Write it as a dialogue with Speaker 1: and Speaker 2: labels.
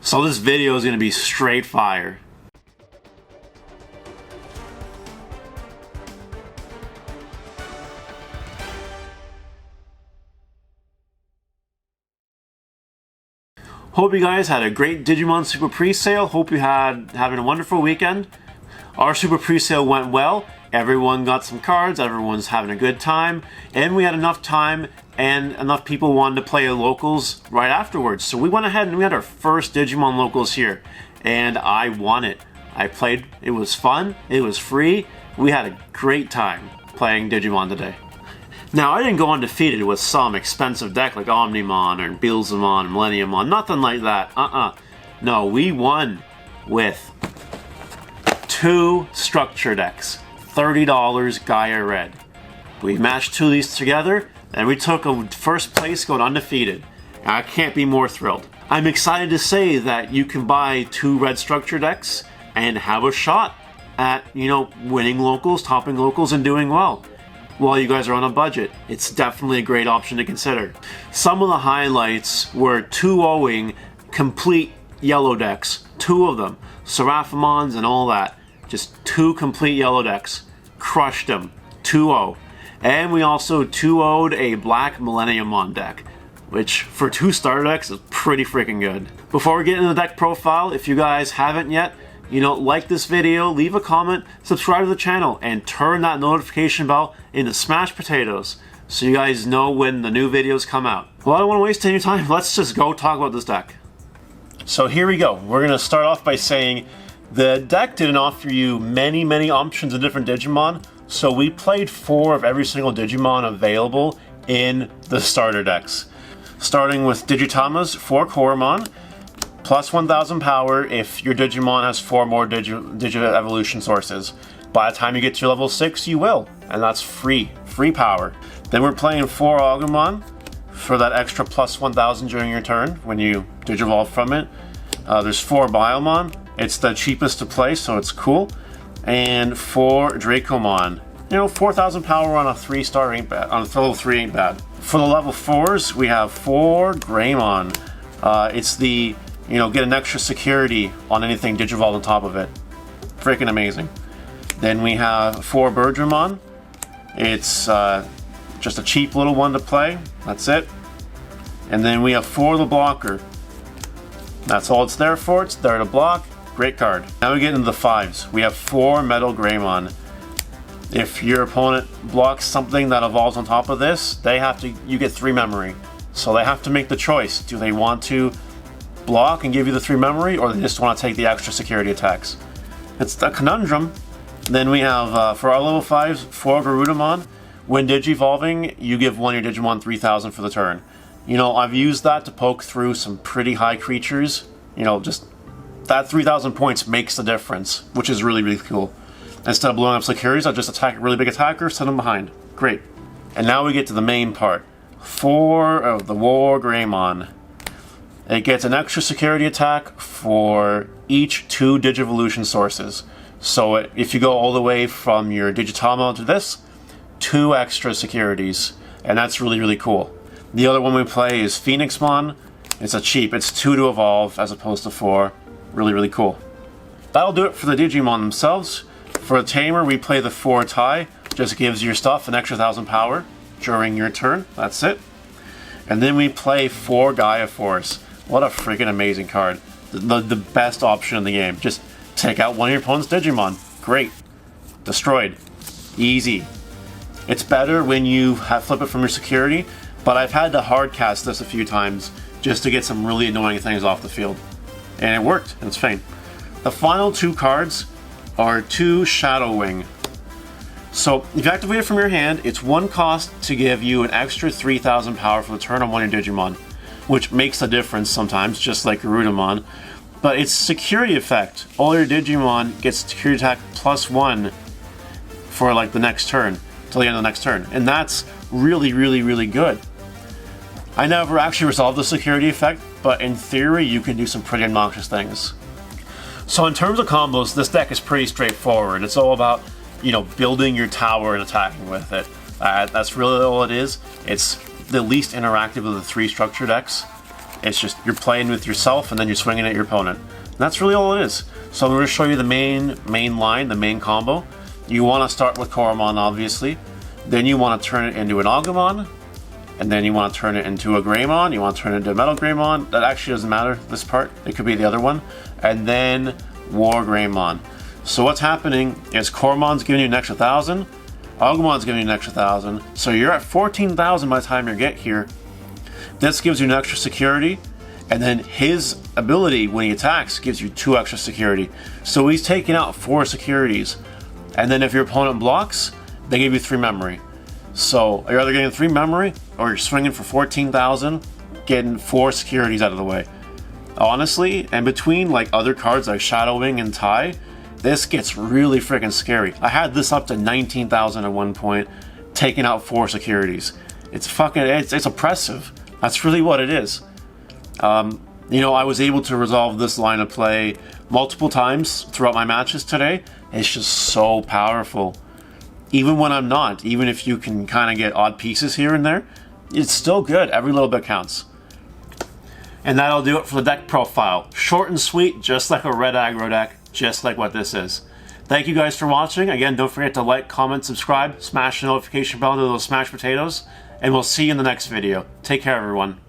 Speaker 1: So this video is going to be straight fire. Hope you guys had a great Digimon Super Pre-Sale. Hope you having a wonderful weekend. Our Super Pre-Sale went well. Everyone got some cards, everyone's having a good time, and we had enough time and enough people wanted to play locals right afterwards. So we went ahead and we had our first Digimon Locals here, and I won it. I played, it was fun, it was free, we had a great time playing Digimon today. Now, I didn't go undefeated with some expensive deck like Omnimon or Beelzemon, Millenniumon, nothing like that, No, we won with 2 structure decks, $30 Gaia Red. We matched 2 of these together, and we took a first place going undefeated. And I can't be more thrilled. I'm excited to say that you can buy 2 red structure decks and have a shot at, winning locals, topping locals, and doing well. While you guys are on a budget, it's definitely a great option to consider. Some of the highlights were 2-0ing complete yellow decks, 2 of them, Seraphimons and all that. Just 2 complete yellow decks. Crushed them. 2-0. And we also 2-0'd a black Millenniumon deck, which for 2 starter decks is pretty freaking good. Before we get into the deck profile, if you guys haven't yet, like this video, leave a comment, subscribe to the channel, and turn that notification bell into smashed potatoes so you guys know when the new videos come out. Well, I don't want to waste any time. Let's just go talk about this deck. So here we go. We're going to start off by saying the deck didn't offer you many options of different Digimon, so we played 4 of every single Digimon available in the starter decks. Starting with Digitama's 4 Koromon, plus 1000 power if your Digimon has 4 more Digi evolution sources. By the time you get to level 6, you will, and that's free power. Then we're playing 4 Agumon for that extra plus 1000 during your turn when you Digivolve from it. There's 4 Biomon. It's the cheapest to play, so it's cool. And 4 Dracomon. 4,000 power on a 3-star ain't bad. On a level 3 ain't bad. For the level 4s, we have 4 Wargreymon. It's the, get an extra security on anything Digivolve on top of it. Freaking amazing. Then we have 4 Birdramon. It's just a cheap little one to play. That's it. And then we have 4 the Blocker. That's all it's there for. It's there to block. Great card. Now we get into the 5s. We have 4 Metal Greymon. If your opponent blocks something that evolves on top of this, you get 3 memory. So they have to make the choice. Do they want to block and give you the 3 memory, or they just want to take the extra security attacks? It's a conundrum. Then we have, for our level 5s, 4 Garudamon. When Digivolving, you give one of your Digimon 3000 for the turn. I've used that to poke through some pretty high creatures. Just that 3000 points makes the difference, which is really cool. Instead of blowing up securities, I just attack a really big attacker, set them behind. Great. And now we get to the main part. 4 of the Wargreymon. It gets an extra security attack for each 2 Digivolution sources. So if you go all the way from your Digitama to this, 2 extra securities. And that's really cool. The other one we play is Phoenixmon. It's a cheap. It's 2 to evolve as opposed to 4. Really cool. That'll do it for the Digimon themselves. For the Tamer, we play the 4 Tai. Just gives your stuff an extra 1000 power during your turn. That's it. And then we play 4 Gaia Force. What a freaking amazing card. The best option in the game. Just take out one of your opponent's Digimon. Great. Destroyed. Easy. It's better when you flip it from your security, but I've had to hard cast this a few times just to get some really annoying things off the field. And it worked, and it's fine. The final 2 cards are 2 Shadow Wing. So, if you activate it from your hand, it's 1 cost to give you an extra 3000 power for the turn on one of your Digimon, which makes a difference sometimes, just like Garudamon. But it's security effect. All your Digimon gets security attack +1 for like the next turn, till the end of the next turn. And that's really good. I never actually resolved the security effect, but in theory you can do some pretty obnoxious things. So in terms of combos, this deck is pretty straightforward. It's all about, building your tower and attacking with it. That's really all it is. It's the least interactive of the 3 structure decks. It's just you're playing with yourself and then you're swinging at your opponent. And that's really all it is. So I'm going to show you the main line, the main combo. You want to start with Koromon, obviously. Then you want to turn it into an Agumon. And then you want to turn it into a Greymon. You want to turn it into a Metal Greymon. That actually doesn't matter, this part. It could be the other one. And then Wargreymon. So what's happening is Koromon's giving you an extra 1,000. Agumon's giving you an extra 1,000. So you're at 14,000 by the time you get here. This gives you an extra security. And then his ability, when he attacks, gives you 2 extra security. So he's taking out 4 securities. And then if your opponent blocks, they give you 3 memory. So you're either getting 3 memory, or you're swinging for 14,000, getting 4 securities out of the way. Honestly, and between like other cards like Shadowwing and Tai, this gets really freaking scary. I had this up to 19,000 at one point, taking out 4 securities. It's oppressive. That's really what it is. You know, I was able to resolve this line of play multiple times throughout my matches today. It's just so powerful. Even when I'm not, even if you can kind of get odd pieces here and there, it's still good. Every little bit counts. And that'll do it for the deck profile. Short and sweet, just like a red aggro deck, just like what this is. Thank you guys for watching. Again, don't forget to like, comment, subscribe, smash the notification bell to those smashed potatoes, and we'll see you in the next video. Take care, everyone.